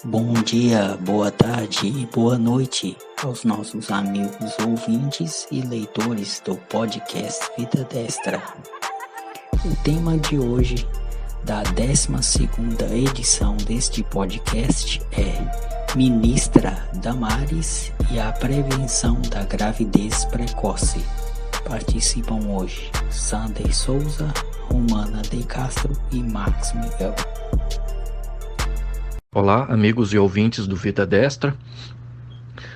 Bom dia, boa tarde e boa noite aos nossos amigos ouvintes e leitores do podcast Vida Destra. O tema de hoje, da 12ª edição deste podcast, é Ministra Damares e a Prevenção da Gravidez Precoce. Participam hoje Sander Souza, Romana de Castro e Max Miguel. Olá, amigos e ouvintes do Vida Destra.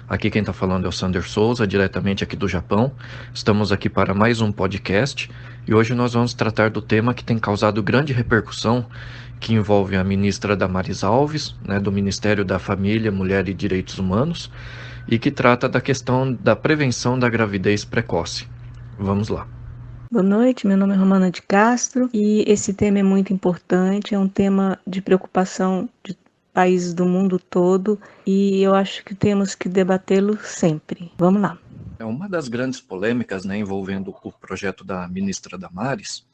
Aqui quem está falando é o Sander Souza, diretamente aqui do Japão. Estamos aqui para mais um podcast e hoje nós vamos tratar do tema que tem causado grande repercussão, que envolve a ministra Damares Alves, do Ministério da Família, Mulher e Direitos Humanos, e que trata da questão da prevenção da gravidez precoce. Vamos lá. Boa noite, meu nome é Romana de Castro e esse tema é muito importante, é um tema de preocupação de países do mundo todo e eu acho que temos que debatê-lo sempre. Vamos lá. É uma das grandes polêmicas, envolvendo o projeto da ministra Damares,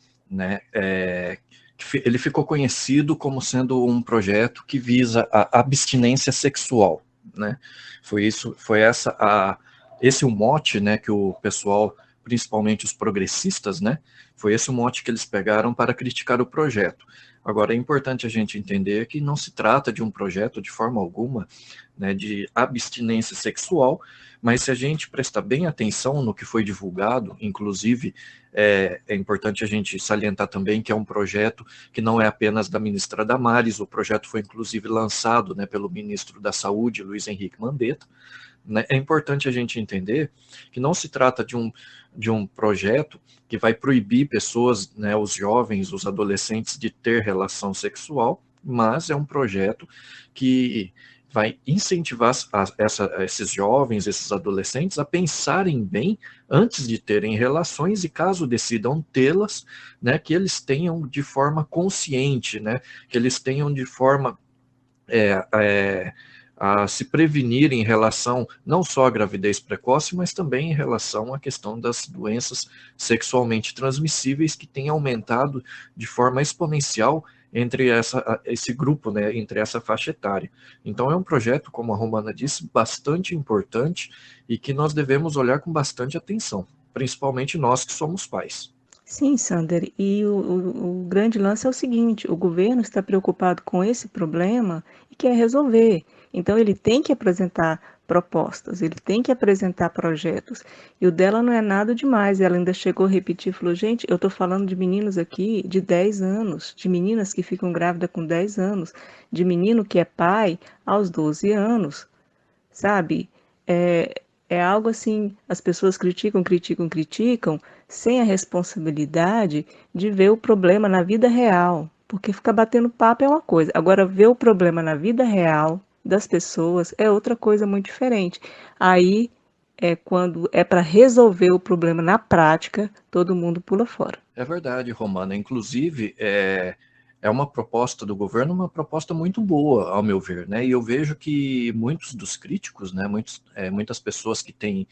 ele ficou conhecido como sendo um projeto que visa a abstinência sexual, Foi esse o mote, que o pessoal, principalmente os progressistas, foi esse o mote que eles pegaram para criticar o projeto. Agora, é importante a gente entender que não se trata de um projeto de forma alguma, de abstinência sexual, mas se a gente prestar bem atenção no que foi divulgado, inclusive é importante a gente salientar também que é um projeto que não é apenas da ministra Damares, o projeto foi inclusive lançado pelo ministro da Saúde, Luiz Henrique Mandetta. É importante a gente entender que não se trata de um projeto que vai proibir pessoas, os jovens, os adolescentes, de ter relação sexual, mas é um projeto que vai incentivar esses jovens, esses adolescentes, a pensarem bem antes de terem relações e, caso decidam tê-las, que eles tenham de forma consciente, que eles tenham de forma a se prevenir em relação não só à gravidez precoce, mas também em relação à questão das doenças sexualmente transmissíveis, que tem aumentado de forma exponencial entre esse grupo, entre essa faixa etária. Então é um projeto, como a Romana disse, bastante importante e que nós devemos olhar com bastante atenção, principalmente nós que somos pais. Sim, Sander, e o grande lance é o seguinte, o governo está preocupado com esse problema e quer resolver. Então ele tem que apresentar propostas, ele tem que apresentar projetos. E o dela não é nada demais, ela ainda chegou a repetir, falou, gente, eu estou falando de meninos aqui de 10 anos, de meninas que ficam grávidas com 10 anos, de menino que é pai aos 12 anos, sabe? É algo assim, as pessoas criticam, sem a responsabilidade de ver o problema na vida real. Porque ficar batendo papo é uma coisa, agora ver o problema na vida real das pessoas é outra coisa muito diferente. Aí é quando é para resolver o problema na prática, todo mundo pula fora. É verdade, Romana. Inclusive, é uma proposta do governo, uma proposta muito boa, ao meu ver, E eu vejo que muitos dos críticos, muitas pessoas que têm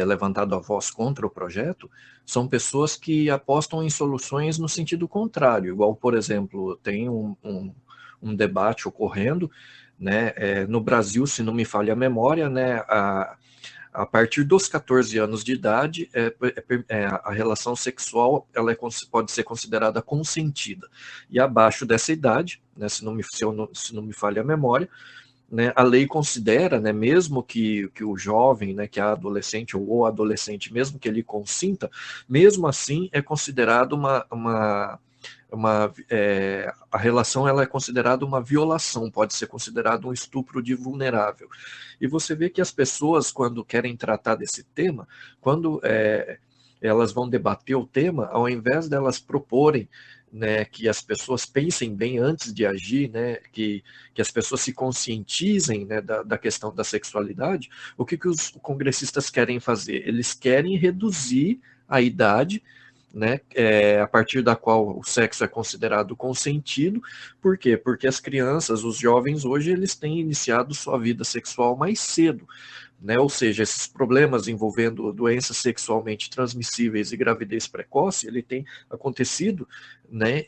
levantado a voz contra o projeto, são pessoas que apostam em soluções no sentido contrário. Igual, por exemplo, tem um debate ocorrendo, no Brasil, se não me falha a memória, a partir dos 14 anos de idade, a relação sexual pode ser considerada consentida. E abaixo dessa idade, se não me falha a memória, a lei considera, mesmo que o jovem, que é adolescente ou o adolescente, mesmo que ele consinta, mesmo assim é considerado a relação ela é considerada uma violação, pode ser considerado um estupro de vulnerável. E você vê que as pessoas, quando querem tratar desse tema, quando elas vão debater o tema, ao invés delas proporem que as pessoas pensem bem antes de agir, que as pessoas se conscientizem da questão da sexualidade, o que os congressistas querem fazer? Eles querem reduzir a idade a partir da qual o sexo é considerado consentido. Por quê? Porque as crianças, os jovens hoje, eles têm iniciado sua vida sexual mais cedo, né? Ou seja, esses problemas envolvendo doenças sexualmente transmissíveis e gravidez precoce, ele tem acontecido, né,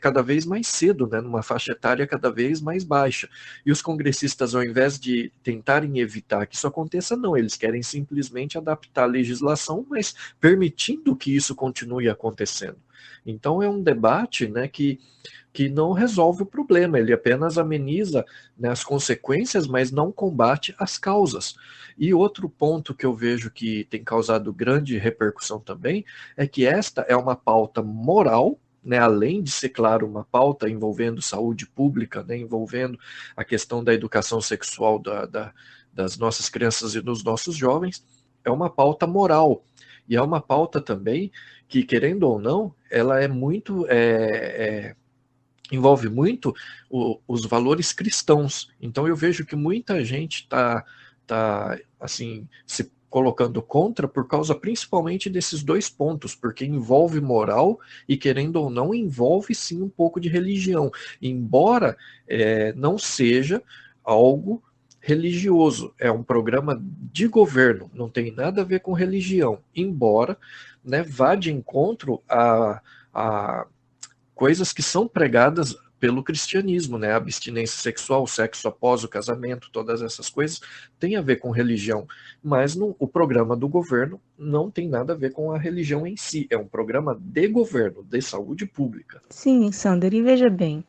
cada vez mais cedo, né, numa faixa etária cada vez mais baixa. E os congressistas, ao invés de tentarem evitar que isso aconteça, não, eles querem simplesmente adaptar a legislação, mas permitindo que isso continue acontecendo. Então é um debate, né, que não resolve o problema, ele apenas ameniza, né, as consequências, mas não combate as causas. E outro ponto que eu vejo que tem causado grande repercussão também é que esta é uma pauta moral, né, além de ser, claro, uma pauta envolvendo saúde pública, né, envolvendo a questão da educação sexual das nossas crianças e dos nossos jovens, é uma pauta moral. E é uma pauta também que, querendo ou não, ela é muito... envolve muito os valores cristãos. Então eu vejo que muita gente está assim, se colocando contra por causa principalmente desses dois pontos, porque envolve moral e, querendo ou não, envolve sim um pouco de religião, embora não seja algo religioso, é um programa de governo, não tem nada a ver com religião, embora, né, vá de encontro a coisas que são pregadas pelo cristianismo, né? A abstinência sexual, o sexo após o casamento, todas essas coisas têm a ver com religião, mas o programa do governo não tem nada a ver com a religião em si, é um programa de governo, de saúde pública. Sim, Sander, e veja bem,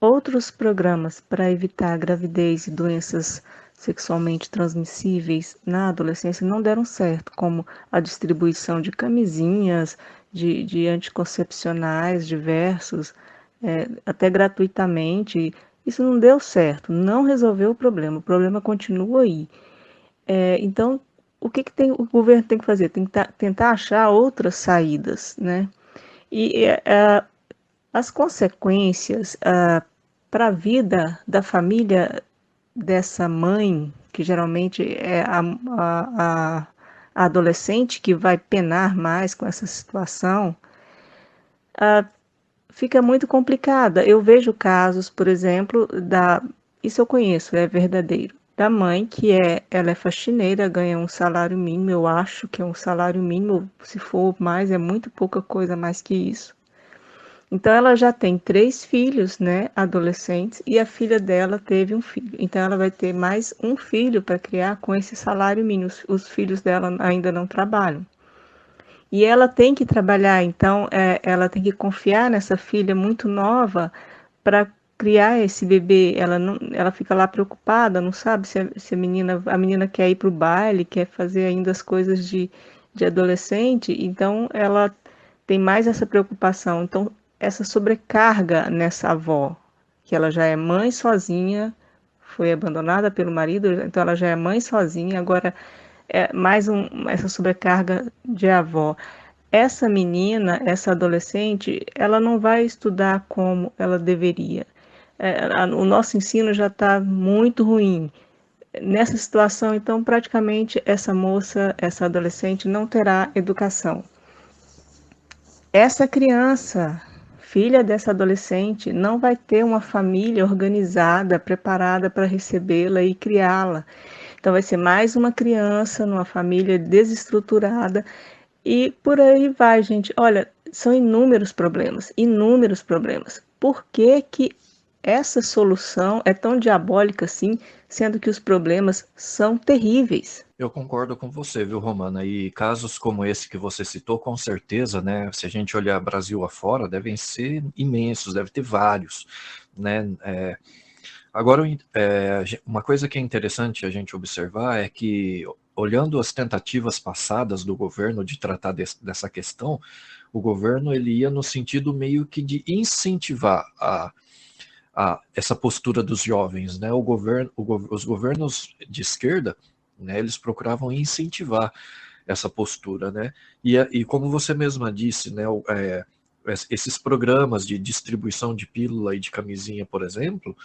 outros programas para evitar gravidez e doenças sexualmente transmissíveis na adolescência não deram certo, como a distribuição de camisinhas, de anticoncepcionais diversos, até gratuitamente. Isso não deu certo, não resolveu o problema continua aí. Então, o governo tem que fazer? Tem que tentar achar outras saídas, né? E as consequências para a vida da família dessa mãe, que geralmente é a adolescente que vai penar mais com essa situação, fica muito complicada. Eu vejo casos, por exemplo, isso eu conheço, é verdadeiro, da mãe ela é faxineira, ganha um salário mínimo, eu acho que é um salário mínimo, se for mais, é muito pouca coisa mais que isso. Então ela já tem 3 filhos, né, adolescentes, e a filha dela teve um filho. Então ela vai ter mais um filho para criar com esse salário mínimo. Os filhos dela ainda não trabalham. E ela tem que trabalhar, então ela tem que confiar nessa filha muito nova para criar esse bebê. Ela fica lá preocupada, não sabe se a menina quer ir para o baile, quer fazer ainda as coisas de adolescente, então ela tem mais essa preocupação. Então essa sobrecarga nessa avó, que ela já é mãe sozinha, foi abandonada pelo marido, então ela já é mãe sozinha, agora essa sobrecarga de avó. Essa menina, essa adolescente, ela não vai estudar como ela deveria. O nosso ensino já está muito ruim. Nessa situação, então, praticamente essa moça, essa adolescente não terá educação. Essa criança, filha dessa adolescente, não vai ter uma família organizada, preparada para recebê-la e criá-la. Então vai ser mais uma criança numa família desestruturada e por aí vai, gente. Olha, são inúmeros problemas, inúmeros problemas. Por que que essa solução é tão diabólica assim, sendo que os problemas são terríveis? Eu concordo com você, viu, Romana? E casos como esse que você citou, com certeza, né? Se a gente olhar Brasil afora, devem ser imensos, deve ter vários, né? Agora, uma coisa que é interessante a gente observar é que, olhando as tentativas passadas do governo de tratar dessa questão, o governo ele ia no sentido meio que de incentivar essa postura dos jovens, né? Os governos de esquerda, né, eles procuravam incentivar essa postura, né? E como você mesma disse, né, esses programas de distribuição de pílula e de camisinha, por exemplo,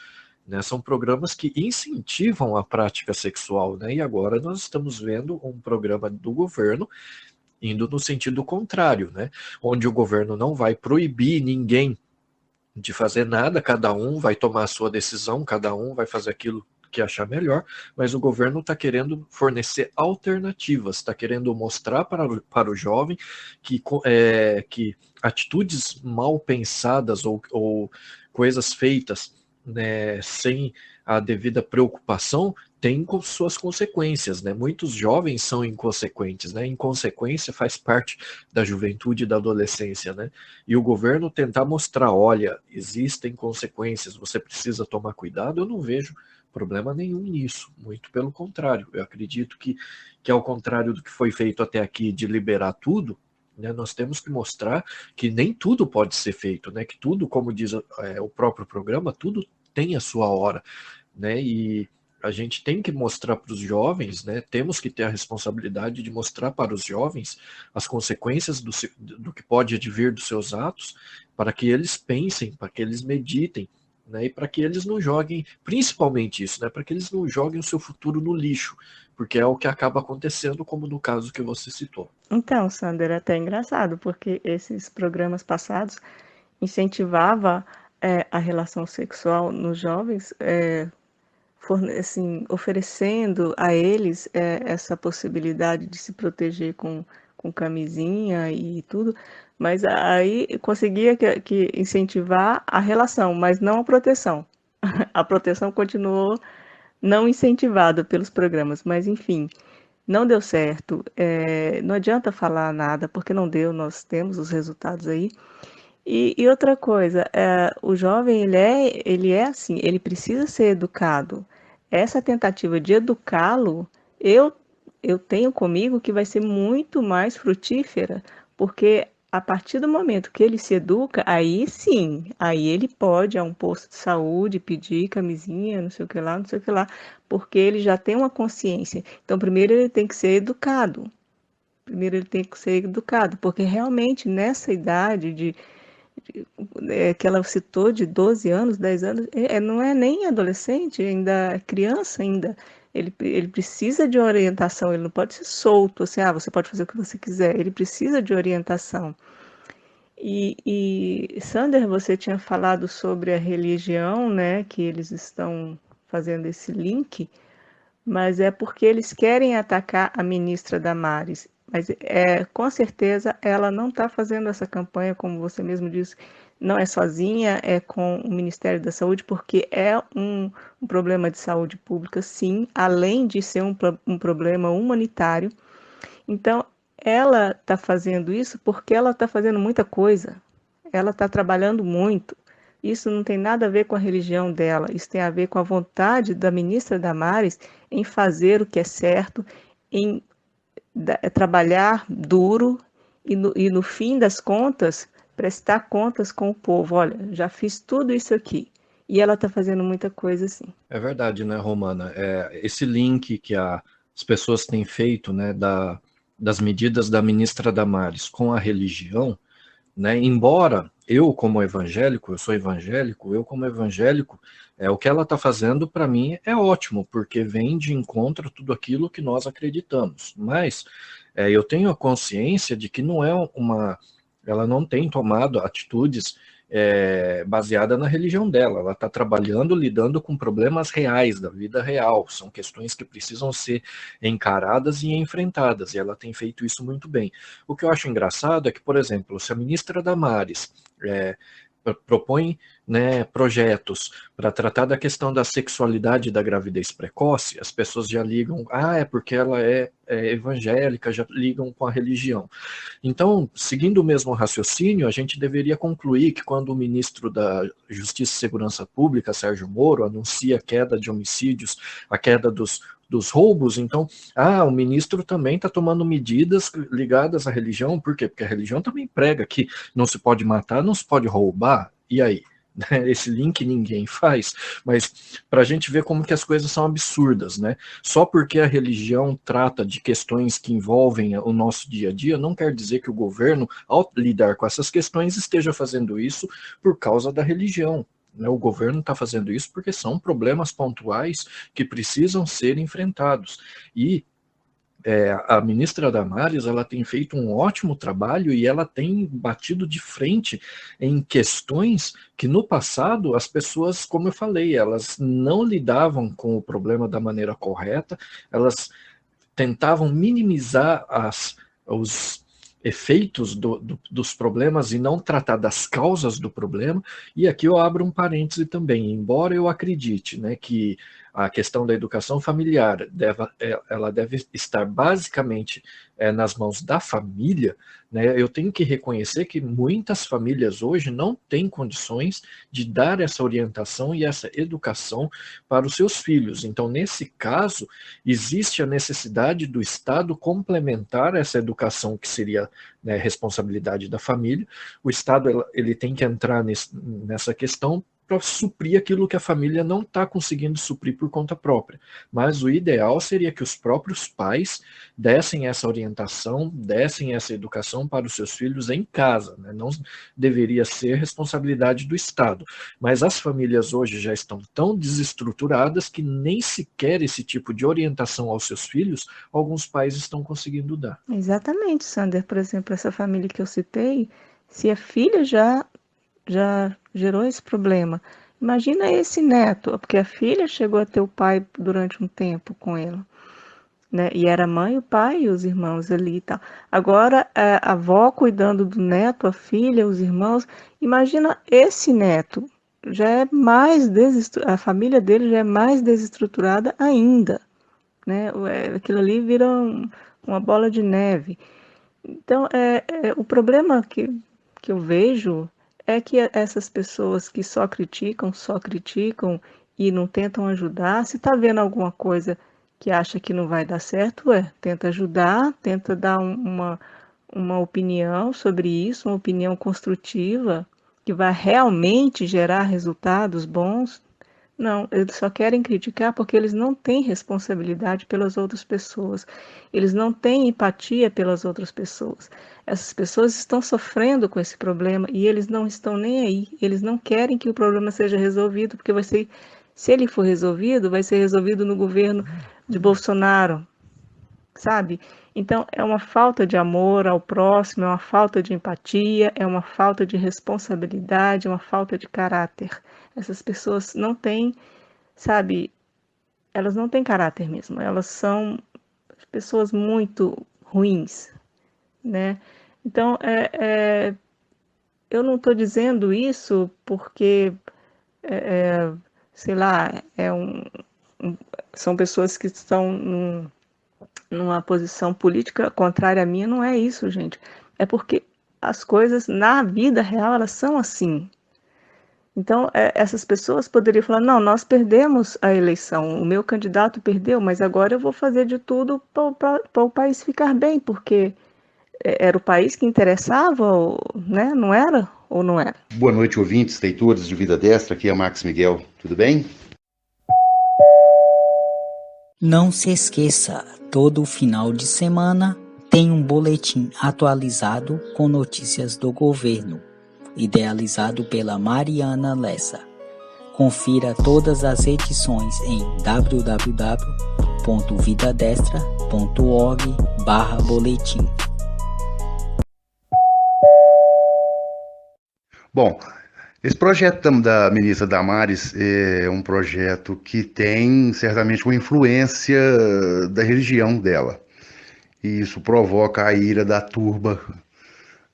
né, são programas que incentivam a prática sexual, né? E agora nós estamos vendo um programa do governo indo no sentido contrário, né? Onde o governo não vai proibir ninguém de fazer nada, cada um vai tomar a sua decisão, cada um vai fazer aquilo que achar melhor, mas o governo está querendo fornecer alternativas, está querendo mostrar para o jovem que atitudes mal pensadas ou coisas feitas, né, sem a devida preocupação tem suas consequências, né? Muitos jovens são inconsequentes, né? Inconsequência faz parte da juventude e da adolescência, né? E o governo tentar mostrar, olha, existem consequências, você precisa tomar cuidado, eu não vejo problema nenhum nisso, muito pelo contrário. Eu acredito que ao contrário do que foi feito até aqui de liberar tudo, né, nós temos que mostrar que nem tudo pode ser feito, né? Que tudo, como diz o próprio programa, tudo tem a sua hora, né? E a gente tem que mostrar para os jovens, né? Temos que ter a responsabilidade de mostrar para os jovens as consequências do que pode advir dos seus atos, para que eles pensem, para que eles meditem, né? E para que eles não joguem, principalmente isso, né? Para que eles não joguem o seu futuro no lixo, porque é o que acaba acontecendo, como no caso que você citou. Então, Sander, é até engraçado, porque esses programas passados incentivava a relação sexual nos jovens, assim, oferecendo a eles essa possibilidade de se proteger com camisinha e tudo, mas aí conseguia que incentivar a relação, mas não a proteção. A proteção continuou não incentivada pelos programas, mas enfim, não deu certo. Não adianta falar nada, porque não deu, nós temos os resultados aí. E outra coisa, o jovem, ele é assim, ele precisa ser educado. Essa tentativa de educá-lo, eu, eu tenho comigo que vai ser muito mais frutífera, porque a partir do momento que ele se educa, aí sim, aí ele pode ir a um posto de saúde pedir camisinha, não sei o que lá, não sei o que lá, porque ele já tem uma consciência. Então, primeiro ele tem que ser educado. Primeiro ele tem que ser educado, porque realmente nessa idade que ela citou de 12 anos, 10 anos, não é nem adolescente, ainda é criança ainda. Ele precisa de orientação, ele não pode ser solto, assim, você pode fazer o que você quiser, ele precisa de orientação. Sander, você tinha falado sobre a religião, né, que eles estão fazendo esse link, mas é porque eles querem atacar a ministra Damares. Mas com certeza ela não está fazendo essa campanha, como você mesmo disse, não é sozinha, é com o Ministério da Saúde, porque é um problema de saúde pública, sim, além de ser um problema humanitário. Então, ela está fazendo isso porque ela está fazendo muita coisa, ela está trabalhando muito. Isso não tem nada a ver com a religião dela, isso tem a ver com a vontade da ministra Damares em fazer o que é certo, em trabalhar duro e no fim das contas, prestar contas com o povo. Olha, já fiz tudo isso aqui. E ela está fazendo muita coisa assim. É verdade, né, Romana? Esse link que as pessoas têm feito, né, das medidas da ministra Damares com a religião, né, embora eu sou evangélico, o que ela está fazendo para mim é ótimo, porque vem de encontro a tudo aquilo que nós acreditamos. Mas eu tenho a consciência de que ela não tem tomado atitudes baseada na religião dela. Ela está trabalhando, lidando com problemas reais da vida real. São questões que precisam ser encaradas e enfrentadas, e ela tem feito isso muito bem. O que eu acho engraçado é que, por exemplo, se a ministra Damares propõe, né, projetos para tratar da questão da sexualidade e da gravidez precoce, as pessoas já ligam, é porque ela é evangélica, já ligam com a religião. Então, seguindo o mesmo raciocínio, a gente deveria concluir que quando o ministro da Justiça e Segurança Pública, Sérgio Moro, anuncia a queda de homicídios, a queda dos roubos, então, o ministro também está tomando medidas ligadas à religião, por quê? Porque a religião também prega que não se pode matar, não se pode roubar, e aí? Esse link ninguém faz, mas para a gente ver como que as coisas são absurdas, né? Só porque a religião trata de questões que envolvem o nosso dia a dia, não quer dizer que o governo, ao lidar com essas questões, esteja fazendo isso por causa da religião. O governo está fazendo isso porque são problemas pontuais que precisam ser enfrentados. E a ministra Damares, ela tem feito um ótimo trabalho e ela tem batido de frente em questões que no passado as pessoas, como eu falei, elas não lidavam com o problema da maneira correta, elas tentavam minimizar os efeitos dos problemas e não tratar das causas do problema. E aqui eu abro um parêntese também, embora eu acredite, né, que a questão da educação familiar ela deve estar basicamente nas mãos da família, né, eu tenho que reconhecer que muitas famílias hoje não têm condições de dar essa orientação e essa educação para os seus filhos. Então, nesse caso, existe a necessidade do Estado complementar essa educação que seria, né, responsabilidade da família. O Estado ele tem que entrar nessa questão para suprir aquilo que a família não está conseguindo suprir por conta própria. Mas o ideal seria que os próprios pais dessem essa orientação, dessem essa educação para os seus filhos em casa, né? Não deveria ser responsabilidade do Estado. Mas as famílias hoje já estão tão desestruturadas que nem sequer esse tipo de orientação aos seus filhos, alguns pais estão conseguindo dar. Exatamente, Sander. Por exemplo, essa família que eu citei, se a filha já gerou esse problema, imagina esse neto, porque a filha chegou a ter o pai durante um tempo com ela, né? E era a mãe, o pai e os irmãos ali e tal. Agora, a avó cuidando do neto, a filha, os irmãos, imagina esse neto, já é mais a família dele já é mais desestruturada ainda, né? Aquilo ali vira uma bola de neve. Então, o problema que eu vejo é que essas pessoas que só criticam e não tentam ajudar, se está vendo alguma coisa que acha que não vai dar certo, tenta ajudar, tenta dar uma opinião sobre isso, uma opinião construtiva, que vai realmente gerar resultados bons. Não, eles só querem criticar porque eles não têm responsabilidade pelas outras pessoas. Eles não têm empatia pelas outras pessoas. Essas pessoas estão sofrendo com esse problema e eles não estão nem aí. Eles não querem que o problema seja resolvido, porque se ele for resolvido, vai ser resolvido no governo de Bolsonaro, sabe? Então, é uma falta de amor ao próximo, é uma falta de empatia, é uma falta de responsabilidade, é uma falta de caráter. Essas pessoas não têm, sabe, elas não têm caráter mesmo, elas são pessoas muito ruins, né? Então, eu não estou dizendo isso porque, sei lá, são pessoas que estão numa posição política contrária à minha, não é isso, gente. É porque as coisas na vida real, elas são assim. Então, essas pessoas poderiam falar, não, nós perdemos a eleição, o meu candidato perdeu, mas agora eu vou fazer de tudo para o país ficar bem, porque era o país que interessava, né? Não era ou não era? Boa noite, ouvintes, leitores de Vida Destra, aqui é Max Miguel, tudo bem? Não se esqueça, todo final de semana tem um boletim atualizado com notícias do governo, idealizado pela Mariana Lessa. Confira todas as edições em www.vidadestra.org/boletim. Bom, esse projeto da ministra Damares é um projeto que tem certamente uma influência da religião dela. E isso provoca a ira da turba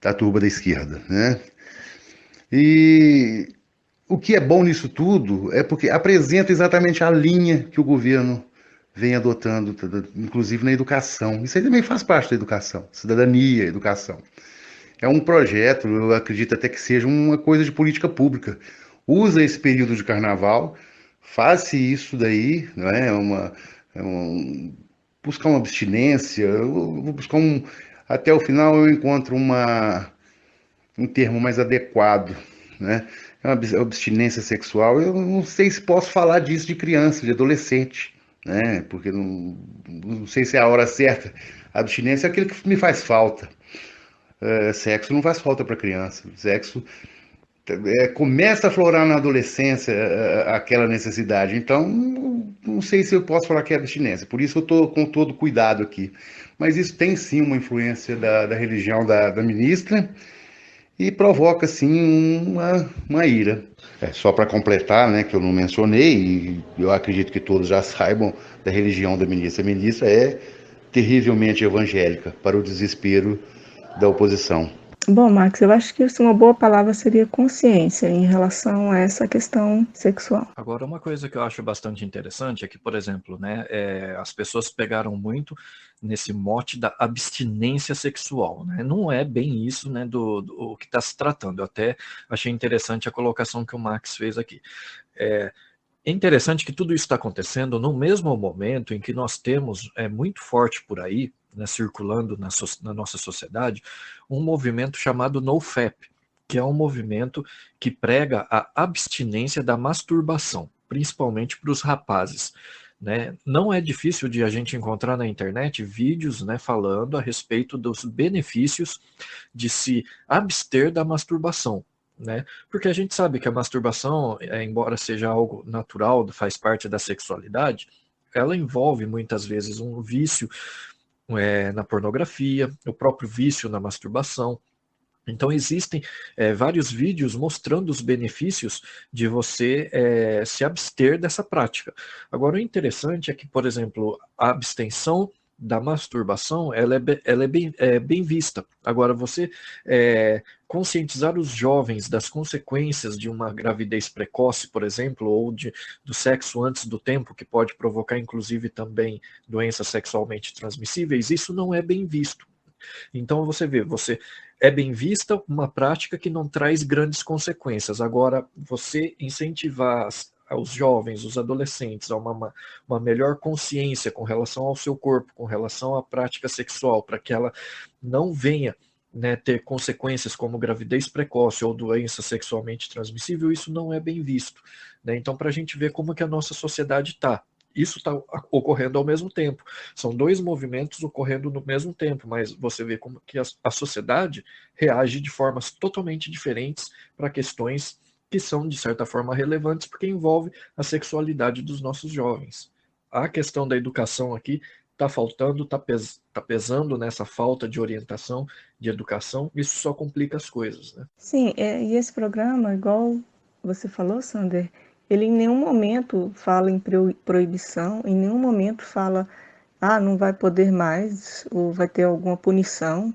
da esquerda, né? E o que é bom nisso tudo é porque apresenta exatamente a linha que o governo vem adotando, inclusive na educação. Isso aí também faz parte da educação, cidadania, educação. É um projeto, eu acredito até que seja uma coisa de política pública. Usa esse período de carnaval, faz isso daí, não é? Buscar uma abstinência, eu vou buscar até o final eu encontro um termo mais adequado, né? É uma abstinência sexual. Eu não sei se posso falar disso de criança, de adolescente, né? Porque não sei se é a hora certa. A abstinência é aquilo que me faz falta. Sexo não faz falta para criança. Sexo começa a aflorar na adolescência aquela necessidade. Então, não sei se eu posso falar que é abstinência, por isso eu estou com todo cuidado aqui. Mas isso tem sim uma influência da religião da ministra e provoca sim uma ira. Só para completar, né, que eu não mencionei, e eu acredito que todos já saibam da religião da ministra. A ministra é terrivelmente evangélica, para o desespero da oposição. Bom, Max, eu acho que uma boa palavra seria consciência em relação a essa questão sexual. Agora, uma coisa que eu acho bastante interessante é que, por exemplo, né, as pessoas pegaram muito nesse mote da abstinência sexual, né? Não é bem isso, né, do que está se tratando. Eu até achei interessante a colocação que o Max fez aqui. É interessante que tudo isso está acontecendo no mesmo momento em que nós temos muito forte por aí, né, circulando na nossa sociedade, um movimento chamado NoFap, que é um movimento que prega a abstinência da masturbação, principalmente para os rapazes. Né? Não é difícil de a gente encontrar na internet vídeos, né, falando a respeito dos benefícios de se abster da masturbação. Né? Porque a gente sabe que a masturbação, embora seja algo natural, faz parte da sexualidade, ela envolve muitas vezes um vício na pornografia, o próprio vício na masturbação. Então existem vários vídeos mostrando os benefícios de você se abster dessa prática. Agora o interessante é que, por exemplo, a abstenção da masturbação ela é bem vista. Agora você conscientizar os jovens das consequências de uma gravidez precoce, por exemplo, ou do sexo antes do tempo, que pode provocar inclusive também doenças sexualmente transmissíveis, isso não é bem visto. Então você vê, é bem vista uma prática que não traz grandes consequências. Agora, você incentivar os jovens, os adolescentes, a uma melhor consciência com relação ao seu corpo, com relação à prática sexual, para que ela não venha, né, ter consequências como gravidez precoce ou doença sexualmente transmissível, isso não é bem visto. Né? Então, para a gente ver como que a nossa sociedade está. Isso está ocorrendo ao mesmo tempo. São dois movimentos ocorrendo no mesmo tempo, mas você vê como que a sociedade reage de formas totalmente diferentes para questões que são, de certa forma, relevantes, porque envolve a sexualidade dos nossos jovens. A questão da educação aqui está faltando, está pesando nessa falta de orientação, de educação, isso só complica as coisas. Né? Sim, e esse programa, igual você falou, Sander, ele em nenhum momento fala em proibição, em nenhum momento fala, não vai poder mais, ou vai ter alguma punição.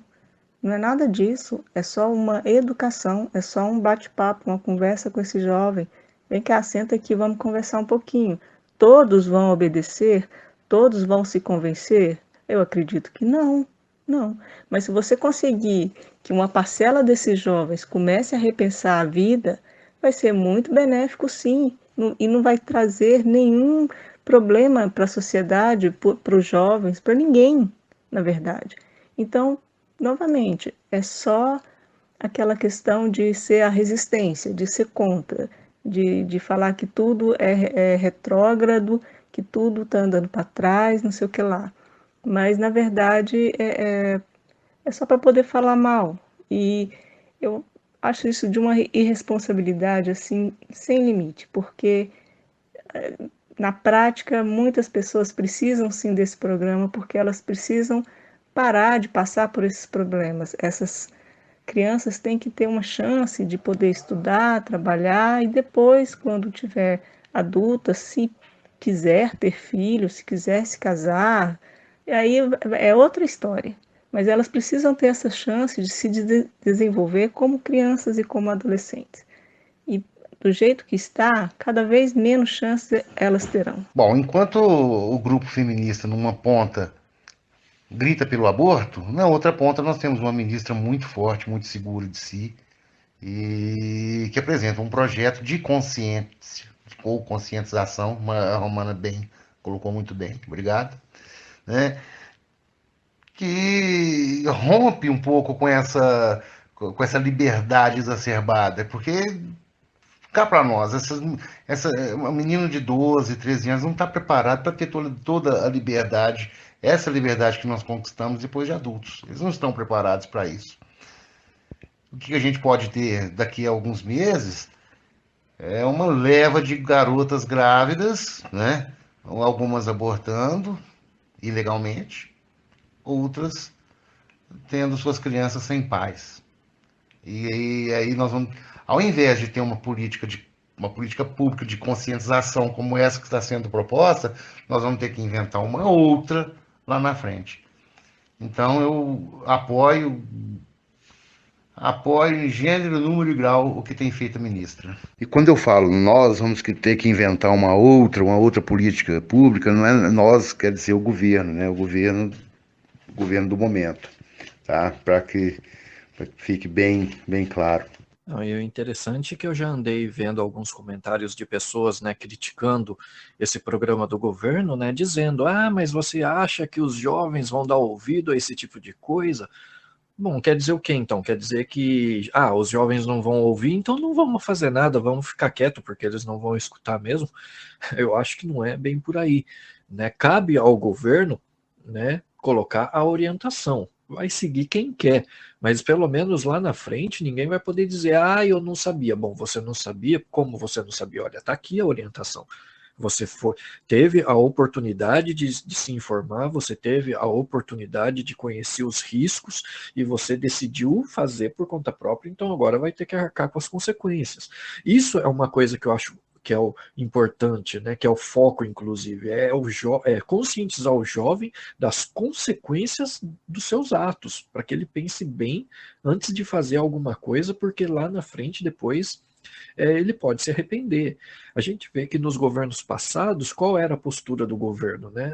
Não é nada disso, é só uma educação, é só um bate-papo, uma conversa com esse jovem. Vem cá, senta aqui, vamos conversar um pouquinho. Todos vão obedecer? Todos vão se convencer? Eu acredito que não. Mas se você conseguir que uma parcela desses jovens comece a repensar a vida, vai ser muito benéfico, sim, e não vai trazer nenhum problema para a sociedade, para os jovens, para ninguém, na verdade. Então, novamente, é só aquela questão de ser a resistência, de ser contra, de falar que tudo é retrógrado, que tudo está andando para trás, não sei o que lá. Mas, na verdade, é só para poder falar mal. E eu acho isso de uma irresponsabilidade assim, sem limite, porque na prática muitas pessoas precisam sim desse programa, porque elas precisam parar de passar por esses problemas. Essas crianças têm que ter uma chance de poder estudar, trabalhar e depois, quando tiver adulta, se quiser ter filhos, se quiser se casar, aí é outra história. Mas elas precisam ter essa chance de se desenvolver como crianças e como adolescentes. E do jeito que está, cada vez menos chances elas terão. Bom, enquanto o grupo feminista numa ponta grita pelo aborto, na outra ponta nós temos uma ministra muito forte, muito segura de si, e que apresenta um projeto de consciência, ou conscientização, a Romana colocou muito bem, obrigado, né? Que rompe um pouco com essa liberdade exacerbada, porque cá para nós, um menino de 12, 13 anos não está preparado para ter toda a liberdade, essa liberdade que nós conquistamos depois de adultos. Eles não estão preparados para isso. o que a gente pode ter daqui a alguns meses é uma leva de garotas grávidas, né? Algumas abortando ilegalmente, outras tendo suas crianças sem pais. E aí nós vamos, ao invés de ter uma política pública de conscientização como essa que está sendo proposta, nós vamos ter que inventar uma outra lá na frente. Então eu apoio em gênero, número e grau o que tem feito a ministra. E quando eu falo nós vamos ter que inventar uma outra política pública, não é nós, quer dizer o governo, né? O governo do momento, tá? Para que fique bem claro. Não, e o interessante é que eu já andei vendo alguns comentários de pessoas, né, criticando esse programa do governo, né, dizendo, mas você acha que os jovens vão dar ouvido a esse tipo de coisa? Bom, quer dizer o quê então? Quer dizer que, os jovens não vão ouvir, então não vamos fazer nada, vamos ficar quieto, porque eles não vão escutar mesmo? Eu acho que não é bem por aí, né? Cabe ao governo, né, colocar a orientação. Vai seguir quem quer, mas pelo menos lá na frente ninguém vai poder dizer, eu não sabia. Bom, você não sabia, como você não sabia? Olha, tá aqui a orientação. Você teve a oportunidade de se informar, você teve a oportunidade de conhecer os riscos e você decidiu fazer por conta própria, então agora vai ter que arcar com as consequências. Isso é uma coisa que eu acho que é o importante, né, que é o foco, inclusive, é conscientizar o jovem das consequências dos seus atos, para que ele pense bem antes de fazer alguma coisa, porque lá na frente, depois, ele pode se arrepender. A gente vê que nos governos passados, qual era a postura do governo, né?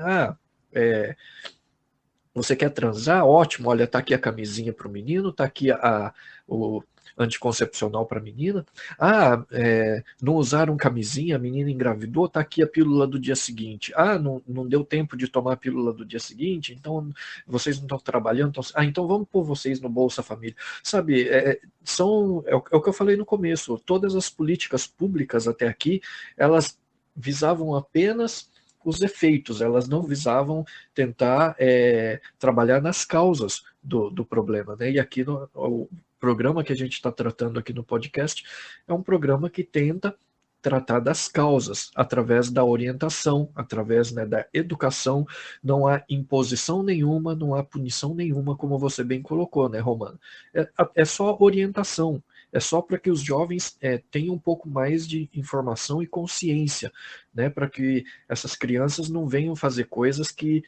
Você quer transar? Ótimo, olha, tá aqui a camisinha para o menino, tá aqui o anticoncepcional para a menina. Não usaram camisinha, a menina engravidou, tá aqui a pílula do dia seguinte. Não deu tempo de tomar a pílula do dia seguinte, então vocês não estão trabalhando, então vamos pôr vocês no Bolsa Família. Sabe, é o que eu falei no começo, todas as políticas públicas até aqui, elas visavam apenas os efeitos, elas não visavam tentar trabalhar nas causas do problema, né? E aqui o programa que a gente está tratando aqui no podcast é um programa que tenta tratar das causas através da orientação, através, né, da educação. Não há imposição nenhuma, não há punição nenhuma, como você bem colocou, né, Romano? É só orientação. É só para que os jovens tenham um pouco mais de informação e consciência, né, para que essas crianças não venham fazer coisas que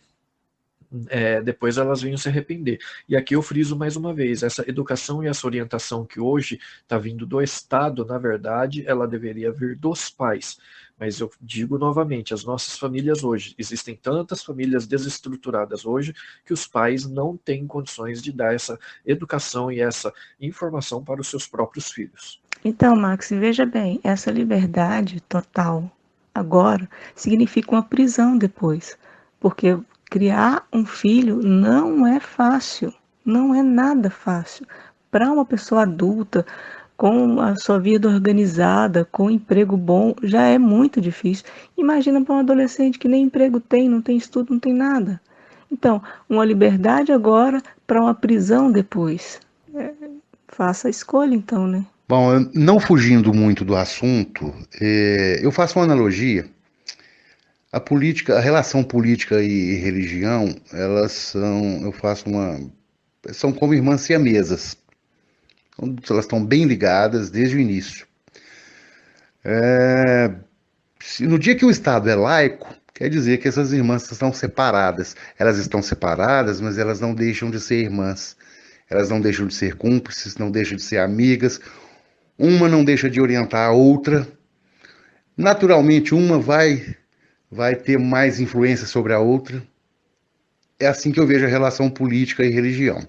depois elas venham se arrepender. E aqui eu friso mais uma vez, essa educação e essa orientação que hoje está vindo do Estado, na verdade, ela deveria vir dos pais. Mas eu digo novamente, as nossas famílias hoje, existem tantas famílias desestruturadas hoje, que os pais não têm condições de dar essa educação e essa informação para os seus próprios filhos. Então, Max, veja bem, essa liberdade total agora significa uma prisão depois, porque criar um filho não é fácil, não é nada fácil. Para uma pessoa adulta, com a sua vida organizada, com um emprego bom, já é muito difícil. Imagina para um adolescente que nem emprego tem, não tem estudo, não tem nada. Então, uma liberdade agora para uma prisão depois. Faça a escolha então, né? Bom, não fugindo muito do assunto, eu faço uma analogia. A relação política e religião, são como irmãs siamesas. Elas estão bem ligadas desde o início. No dia que o Estado é laico, quer dizer que essas irmãs estão separadas. Elas estão separadas, mas elas não deixam de ser irmãs. Elas não deixam de ser cúmplices, não deixam de ser amigas. Uma não deixa de orientar a outra. Naturalmente, uma vai ter mais influência sobre a outra. É assim que eu vejo a relação política e religião.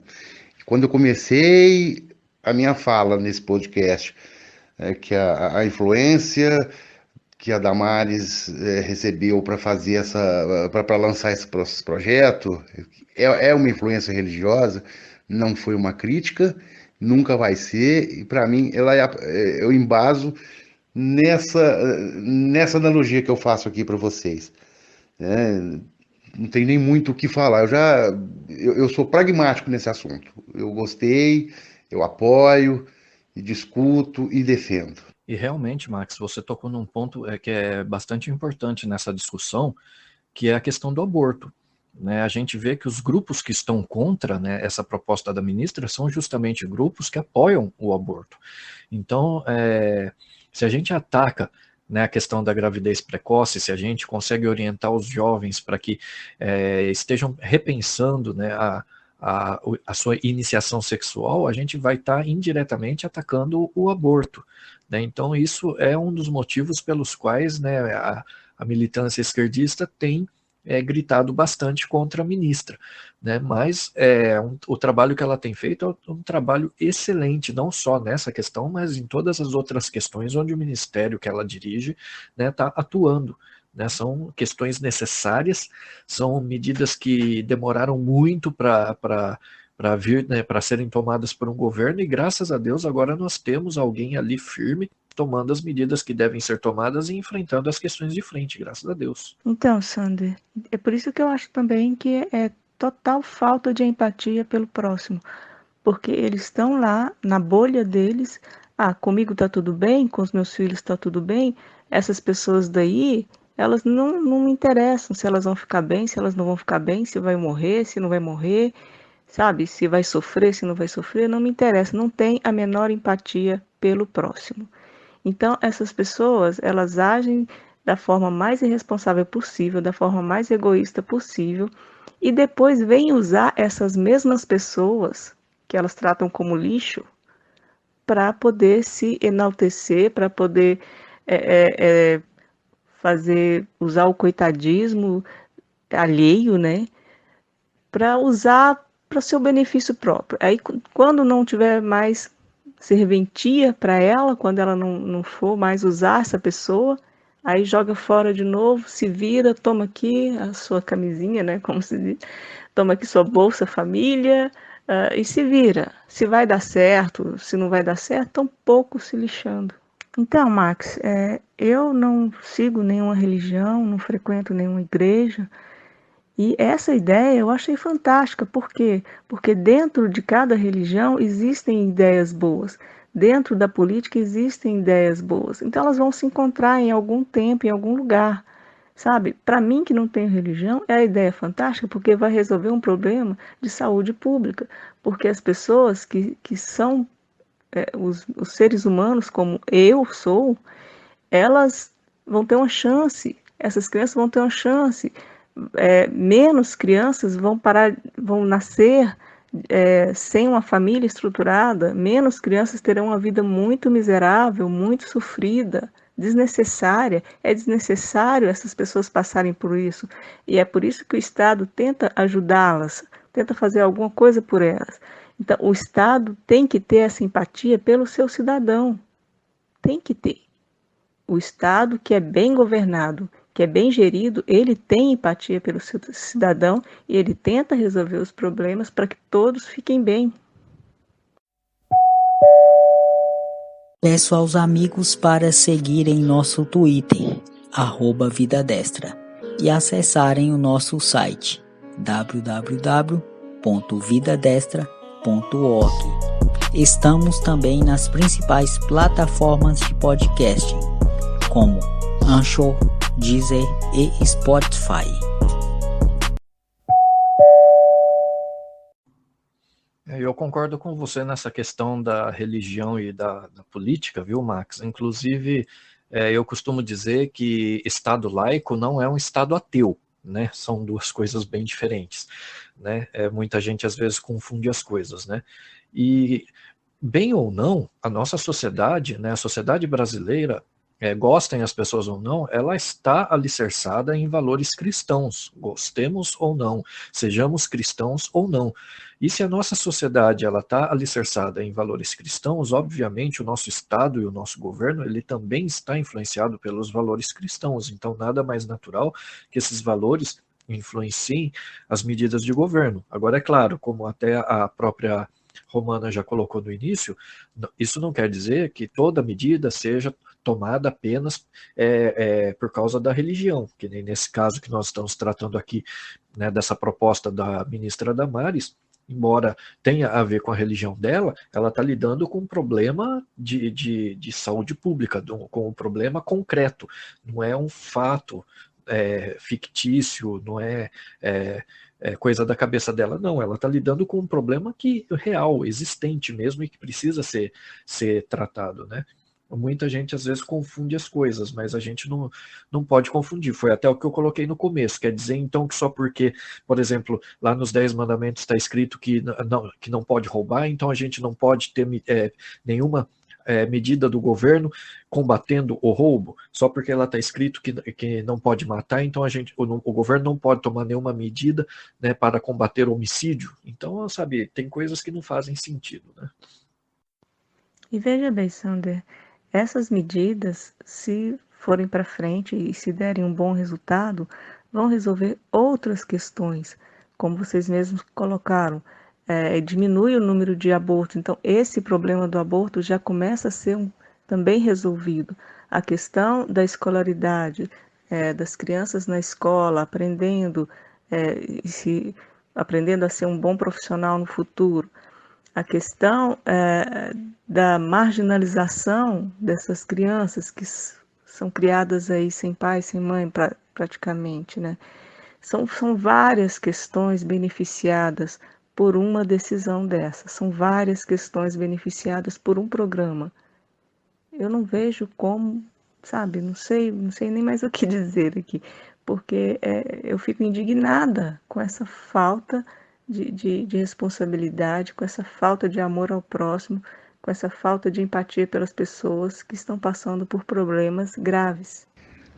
Quando eu comecei a minha fala nesse podcast, que a influência que a Damares recebeu para fazer para lançar esse projeto é uma influência religiosa, não foi uma crítica, nunca vai ser, e para mim eu embaso nessa analogia que eu faço aqui para vocês. Não tem nem muito o que falar. Eu sou pragmático nesse assunto. Eu gostei, Eu apoio e discuto e defendo. E realmente, Max, você tocou num ponto que é bastante importante nessa discussão, que é a questão do aborto. Né? A gente vê que os grupos que estão contra, né, essa proposta da ministra são justamente grupos que apoiam o aborto. Então, se a gente ataca, né, a questão da gravidez precoce, se a gente consegue orientar os jovens para que estejam repensando, né, a sua iniciação sexual, a gente vai estar indiretamente atacando o aborto. Né? Então, isso é um dos motivos pelos quais, né, a militância esquerdista tem gritado bastante contra a ministra, né? Mas o trabalho que ela tem feito é um trabalho excelente, não só nessa questão, mas em todas as outras questões onde o ministério que ela dirige está atuando. Né? São questões necessárias, são medidas que demoraram muito para vir, né, para serem tomadas por um governo, e graças a Deus agora nós temos alguém ali firme tomando as medidas que devem ser tomadas e enfrentando as questões de frente, graças a Deus. Então, Sander, é por isso que eu acho também que é total falta de empatia pelo próximo, porque eles estão lá na bolha deles. Comigo tá tudo bem, com os meus filhos tá tudo bem. Essas pessoas daí, elas não me interessam se elas vão ficar bem, se elas não vão ficar bem, se vai morrer, se não vai morrer, sabe? Se vai sofrer, se não vai sofrer, não me interessa. Não tem a menor empatia pelo próximo. Então, essas pessoas, elas agem da forma mais irresponsável possível, da forma mais egoísta possível, e depois vêm usar essas mesmas pessoas, que elas tratam como lixo, para poder se enaltecer, para poder usar o coitadismo alheio, né? Para usar para seu benefício próprio. Aí, quando não tiver mais serventia para ela, quando ela não for mais usar essa pessoa, aí joga fora de novo, se vira, toma aqui a sua camisinha, né, como se diz, toma aqui sua bolsa família, e se vira. Se vai dar certo, se não vai dar certo, tão pouco se lixando. Então, Max, eu não sigo nenhuma religião, não frequento nenhuma igreja, e essa ideia eu achei fantástica. Por quê? Porque dentro de cada religião existem ideias boas. Dentro da política existem ideias boas. Então elas vão se encontrar em algum tempo, em algum lugar. Sabe? Para mim, que não tenho religião, é a ideia fantástica, porque vai resolver um problema de saúde pública. Porque as pessoas que são os seres humanos, como eu sou, elas vão ter uma chance. Essas crianças vão ter uma chance. Menos crianças vão nascer sem uma família estruturada, menos crianças terão uma vida muito miserável, muito sofrida, desnecessária. É desnecessário essas pessoas passarem por isso, e é por isso que o Estado tenta ajudá-las, tenta fazer alguma coisa por elas. Então, o Estado tem que ter essa empatia pelo seu cidadão, tem que ter. O Estado, que é bem governado, que é bem gerido, ele tem empatia pelo seu cidadão e ele tenta resolver os problemas para que todos fiquem bem. Peço aos amigos para seguirem nosso Twitter, @VidaDestra, e acessarem o nosso site, www.vidadestra.org. Estamos também nas principais plataformas de podcasting, como Anchor, Deezer e Spotify. Eu concordo com você nessa questão da religião e da política, viu, Max? Inclusive, eu costumo dizer que Estado laico não é um Estado ateu, né? São duas coisas bem diferentes, né? Muita gente às vezes confunde as coisas, né? E, bem ou não, a nossa sociedade, né, a sociedade brasileira, gostem as pessoas ou não, ela está alicerçada em valores cristãos, gostemos ou não, sejamos cristãos ou não. E se a nossa sociedade ela está alicerçada em valores cristãos, obviamente o nosso Estado e o nosso governo, ele também está influenciado pelos valores cristãos. Então nada mais natural que esses valores influenciem as medidas de governo. Agora, é claro, como até a própria Romana já colocou no início, isso não quer dizer que toda medida seja tomada apenas por causa da religião, que nem nesse caso que nós estamos tratando aqui, né, dessa proposta da ministra Damares, embora tenha a ver com a religião dela, ela está lidando com um problema de saúde pública, com um problema concreto, não é um fato fictício, não é coisa da cabeça dela, não, ela está lidando com um problema real, existente mesmo e que precisa ser tratado, né? Muita gente às vezes confunde as coisas, mas a gente não pode confundir. Foi até o que eu coloquei no começo. Quer dizer, então, que só porque, por exemplo, lá nos 10 mandamentos está escrito que não pode roubar, então a gente não pode ter nenhuma medida do governo combatendo o roubo, só porque lá está escrito que não pode matar, então o governo não pode tomar nenhuma medida, né, para combater o homicídio. Então, sabe, tem coisas que não fazem sentido, né? E veja bem, Sander, essas medidas, se forem para frente e se derem um bom resultado, vão resolver outras questões, como vocês mesmos colocaram. Diminui o número de abortos. Então, esse problema do aborto já começa a ser também resolvido. A questão da escolaridade, das crianças na escola, aprendendo a ser um bom profissional no futuro. A questão da marginalização dessas crianças que são criadas aí sem pai, sem mãe, praticamente, né? São várias questões beneficiadas por uma decisão dessa, são várias questões beneficiadas por um programa. Eu não vejo como, sabe, não sei nem mais o que dizer aqui, porque eu fico indignada com essa falta de responsabilidade, com essa falta de amor ao próximo, com essa falta de empatia pelas pessoas que estão passando por problemas graves.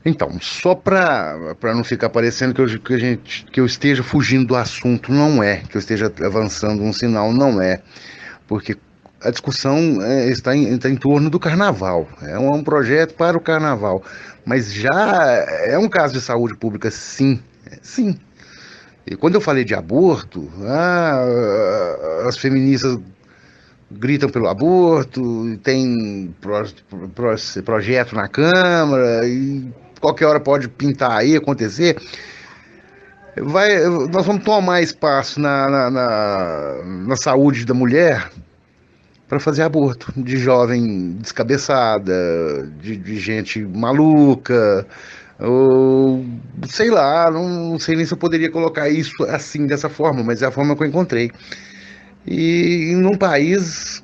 Então, só para não ficar parecendo que eu esteja fugindo do assunto, não é. Que eu esteja avançando um sinal, não é. Porque a discussão está em torno do carnaval. É um projeto para o carnaval. Mas já é um caso de saúde pública, sim. Sim. E quando eu falei de aborto, as feministas gritam pelo aborto, tem projeto na Câmara, e qualquer hora pode pintar aí, acontecer. Nós vamos tomar espaço na saúde da mulher para fazer aborto, de jovem descabeçada, de gente maluca, ou sei lá, não sei nem se eu poderia colocar isso assim, dessa forma, mas é a forma que eu encontrei. E num país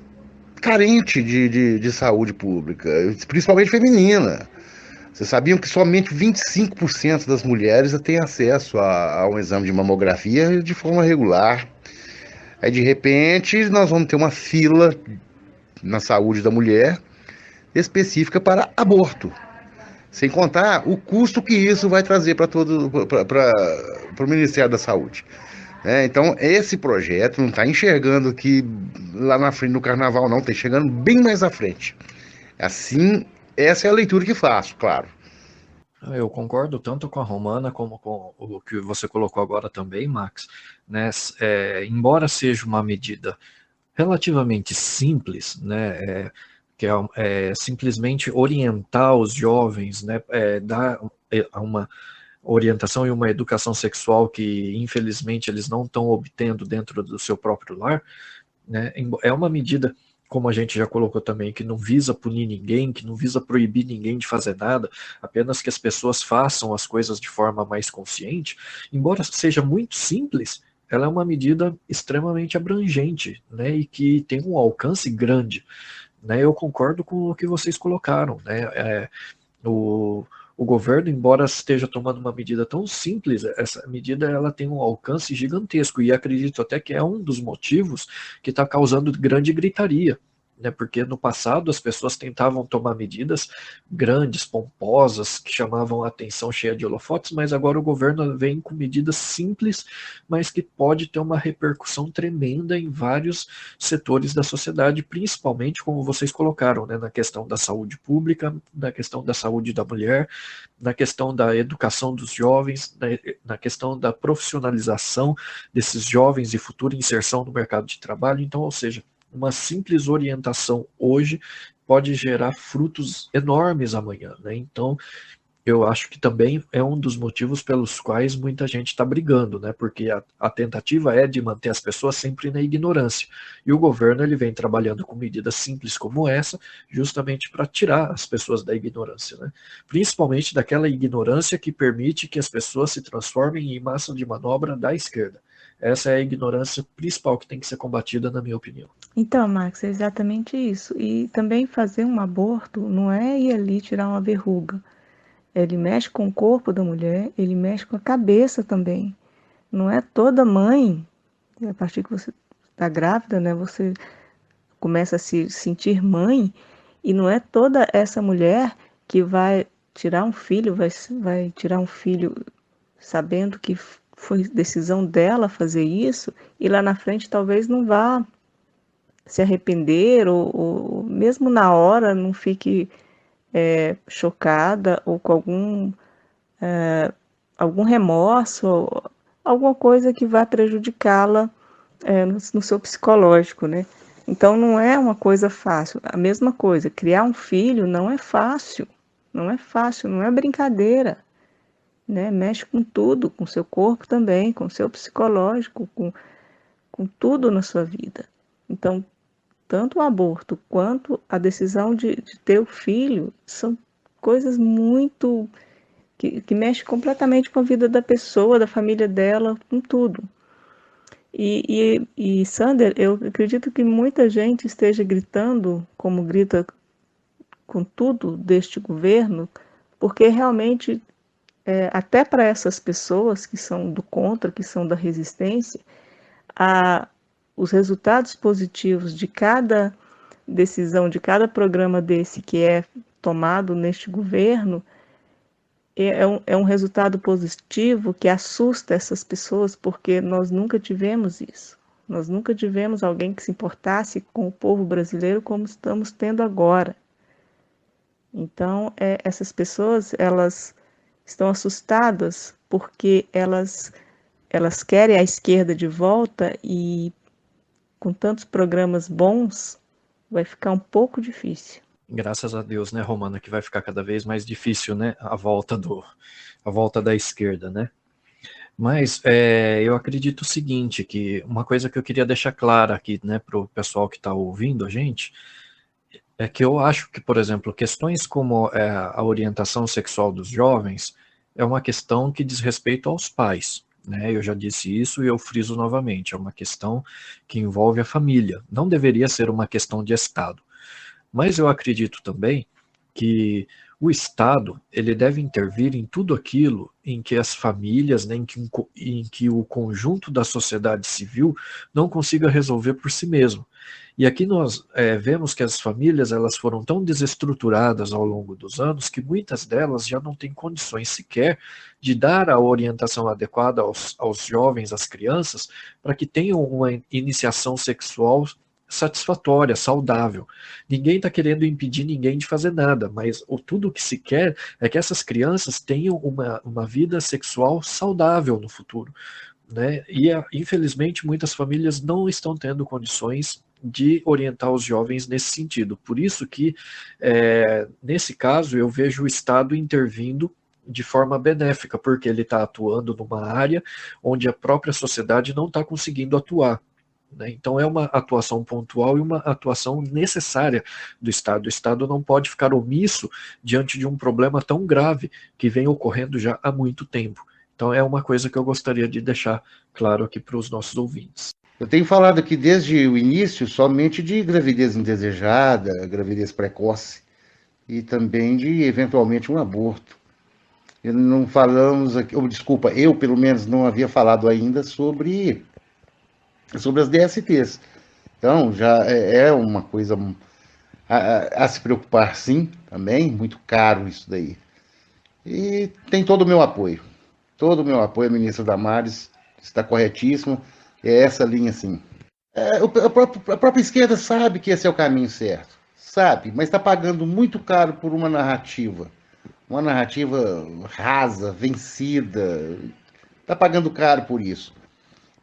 carente de saúde pública, principalmente feminina. Vocês sabiam que somente 25% das mulheres têm acesso a um exame de mamografia de forma regular? Aí, de repente, nós vamos ter uma fila na saúde da mulher específica para aborto. Sem contar o custo que isso vai trazer para o Ministério da Saúde. Então, esse projeto não está enxergando que lá na frente do carnaval, não, está enxergando bem mais à frente. Assim, essa é a leitura que faço, claro. Eu concordo tanto com a Romana como com o que você colocou agora também, Max, né? Embora seja uma medida relativamente simples, né? Que é simplesmente orientar os jovens, né? Dar uma orientação e uma educação sexual que, infelizmente, eles não estão obtendo dentro do seu próprio lar, né? É uma medida, como a gente já colocou também, que não visa punir ninguém, que não visa proibir ninguém de fazer nada, apenas que as pessoas façam as coisas de forma mais consciente. Embora seja muito simples, ela é uma medida extremamente abrangente, né, e que tem um alcance grande, né. Eu concordo com o que vocês colocaram, né. O governo, embora esteja tomando uma medida tão simples, essa medida ela tem um alcance gigantesco, e acredito até que é um dos motivos que está causando grande gritaria, né? Porque no passado as pessoas tentavam tomar medidas grandes, pomposas, que chamavam a atenção, cheia de holofotes, mas agora o governo vem com medidas simples, mas que pode ter uma repercussão tremenda em vários setores da sociedade, principalmente, como vocês colocaram, né, na questão da saúde pública, na questão da saúde da mulher, na questão da educação dos jovens, na questão da profissionalização desses jovens e futura inserção no mercado de trabalho. Então, ou seja, uma simples orientação hoje pode gerar frutos enormes amanhã, né? Então, eu acho que também é um dos motivos pelos quais muita gente está brigando, né? Porque a tentativa é de manter as pessoas sempre na ignorância. E o governo ele vem trabalhando com medidas simples como essa, justamente para tirar as pessoas da ignorância, né? Principalmente daquela ignorância que permite que as pessoas se transformem em massa de manobra da esquerda. Essa é a ignorância principal que tem que ser combatida, na minha opinião. Então, Max, é exatamente isso. E também fazer um aborto não é ir ali tirar uma verruga. Ele mexe com o corpo da mulher, ele mexe com a cabeça também. Não é toda mãe, a partir que você está grávida, né, você começa a se sentir mãe, e não é toda essa mulher que vai tirar um filho, vai tirar um filho sabendo que foi decisão dela fazer isso, e lá na frente talvez não vá se arrepender, ou mesmo na hora não fique chocada ou com algum remorso, ou alguma coisa que vá prejudicá-la no seu psicológico, né? Então não é uma coisa fácil. A mesma coisa, criar um filho não é fácil, não é fácil, não é brincadeira, né? Mexe com tudo, com seu corpo também, com seu psicológico, com tudo na sua vida. Então, tanto o aborto quanto a decisão de ter o filho são coisas muito que mexem completamente com a vida da pessoa, da família dela, com tudo. Sander, eu acredito que muita gente esteja gritando, como grita com tudo deste governo, porque realmente, até para essas pessoas que são do contra, que são da resistência, os resultados positivos de cada decisão, de cada programa desse que é tomado neste governo, é um resultado positivo que assusta essas pessoas, porque nós nunca tivemos isso. Nós nunca tivemos alguém que se importasse com o povo brasileiro como estamos tendo agora. Então, essas pessoas, elas estão assustadas porque elas querem a esquerda de volta, e com tantos programas bons, vai ficar um pouco difícil. Graças a Deus, né, Romana, que vai ficar cada vez mais difícil, né, a volta da esquerda, né? Mas eu acredito o seguinte, que uma coisa que eu queria deixar clara aqui, né, para o pessoal que está ouvindo a gente, é que eu acho que, por exemplo, questões como a orientação sexual dos jovens é uma questão que diz respeito aos pais, né? Eu já disse isso e eu friso novamente, é uma questão que envolve a família, não deveria ser uma questão de Estado. Mas eu acredito também que o Estado ele deve intervir em tudo aquilo em que as famílias, né, em que o conjunto da sociedade civil não consiga resolver por si mesmo. E aqui nós vemos que as famílias elas foram tão desestruturadas ao longo dos anos que muitas delas já não têm condições sequer de dar a orientação adequada aos jovens, às crianças, para que tenham uma iniciação sexual satisfatória, saudável. Ninguém está querendo impedir ninguém de fazer nada, mas tudo o que se quer é que essas crianças tenham uma vida sexual saudável no futuro, né? E infelizmente muitas famílias não estão tendo condições de orientar os jovens nesse sentido. Por isso que, nesse caso, eu vejo o Estado intervindo de forma benéfica, porque ele está atuando numa área onde a própria sociedade não está conseguindo atuar. Então é uma atuação pontual e uma atuação necessária do Estado. O Estado não pode ficar omisso diante de um problema tão grave que vem ocorrendo já há muito tempo. Então é uma coisa que eu gostaria de deixar claro aqui para os nossos ouvintes. Eu tenho falado aqui desde o início somente de gravidez indesejada, gravidez precoce e também de eventualmente um aborto. Não falamos aqui, desculpa, eu pelo menos não havia falado ainda sobre as DSTs. Então, já é uma coisa a se preocupar, sim, também, muito caro isso daí. E tem todo o meu apoio. Todo o meu apoio, ministra Damares, está corretíssimo, é essa linha, sim. A própria esquerda sabe que esse é o caminho certo, sabe, mas está pagando muito caro por uma narrativa rasa, vencida, está pagando caro por isso.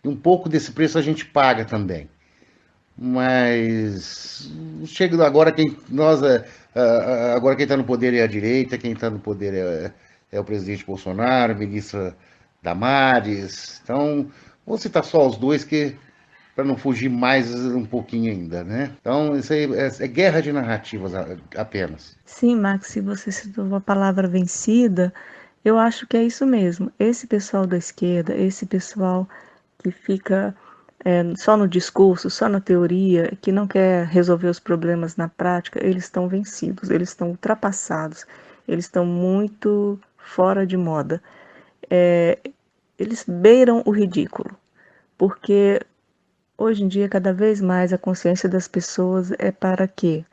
E um pouco desse preço a gente paga também. Mas chega agora agora quem está no poder é a direita, quem está no poder é o presidente Bolsonaro, a ministra Damares. Então, vou citar só os dois, para não fugir mais um pouquinho ainda, né? Então, isso aí é guerra de narrativas apenas. Sim, Max, se você citou a palavra vencida, eu acho que é isso mesmo. Esse pessoal da esquerda, esse pessoal que fica só no discurso, só na teoria, que não quer resolver os problemas na prática, eles estão vencidos, eles estão ultrapassados, eles estão muito fora de moda. Eles beiram o ridículo, porque hoje em dia, cada vez mais, a consciência das pessoas é para que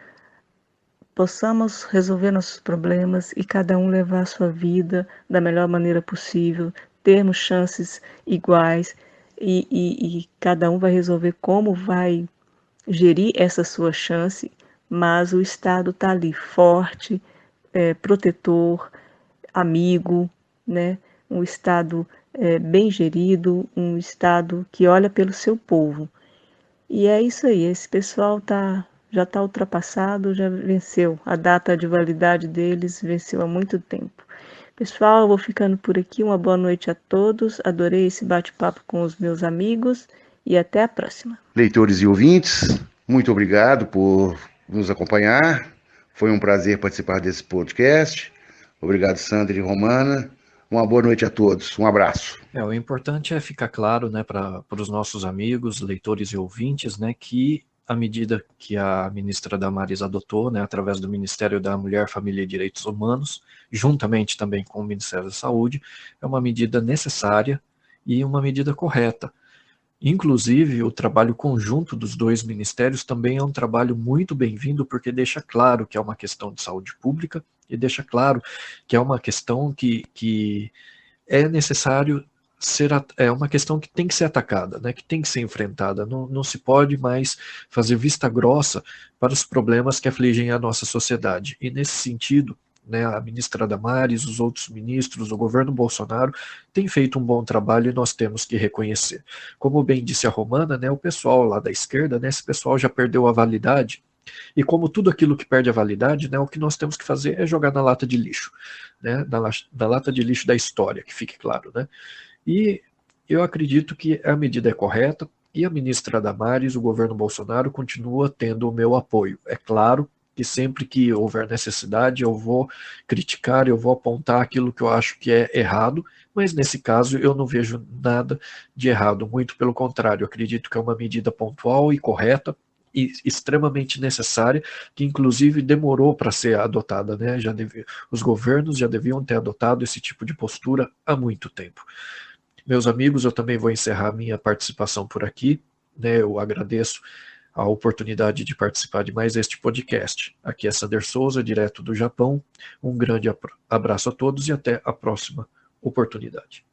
possamos resolver nossos problemas e cada um levar a sua vida da melhor maneira possível, termos chances iguais e cada um vai resolver como vai gerir essa sua chance, mas o Estado está ali forte, protetor, amigo, né? Um Estado bem gerido, um Estado que olha pelo seu povo. E é isso aí, esse pessoal já está ultrapassado, já venceu. A data de validade deles venceu há muito tempo. Pessoal, eu vou ficando por aqui. Uma boa noite a todos. Adorei esse bate-papo com os meus amigos e até a próxima. Leitores e ouvintes, muito obrigado por nos acompanhar. Foi um prazer participar desse podcast. Obrigado, Sandra e Romana. Uma boa noite a todos. Um abraço. O importante é ficar claro, né, para os nossos amigos, leitores e ouvintes, né, que a medida que a ministra Damares adotou, né, através do Ministério da Mulher, Família e Direitos Humanos, juntamente também com o Ministério da Saúde, é uma medida necessária e uma medida correta. Inclusive, o trabalho conjunto dos dois ministérios também é um trabalho muito bem-vindo, porque deixa claro que é uma questão de saúde pública e deixa claro que é uma questão que é necessário é uma questão que tem que ser atacada, né, que tem que ser enfrentada. Não se pode mais fazer vista grossa para os problemas que afligem a nossa sociedade. E nesse sentido, né, a ministra Damares, os outros ministros, o governo Bolsonaro tem feito um bom trabalho e nós temos que reconhecer. Como bem disse a Romana, né, o pessoal lá da esquerda, né, esse pessoal já perdeu a validade. E como tudo aquilo que perde a validade, né, o que nós temos que fazer é jogar na lata de lixo, né, na lata de lixo da história, que fique claro, né. E eu acredito que a medida é correta e a ministra Damares, o governo Bolsonaro, continua tendo o meu apoio. É claro que sempre que houver necessidade eu vou criticar, eu vou apontar aquilo que eu acho que é errado, mas nesse caso eu não vejo nada de errado, muito pelo contrário, eu acredito que é uma medida pontual e correta, e extremamente necessária, que inclusive demorou para ser adotada, né? Os governos já deviam ter adotado esse tipo de postura há muito tempo. Meus amigos, eu também vou encerrar minha participação por aqui, né? Eu agradeço a oportunidade de participar de mais este podcast. Aqui é Sander Souza, direto do Japão. Um grande abraço a todos e até a próxima oportunidade.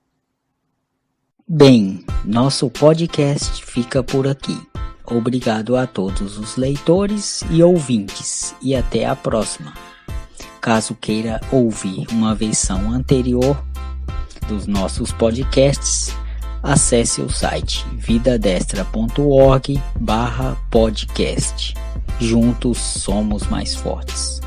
Bem, nosso podcast fica por aqui. Obrigado a todos os leitores e ouvintes e até a próxima. Caso queira ouvir uma versão anterior dos nossos podcasts, acesse o site vidadestra.org/podcast. Juntos somos mais fortes.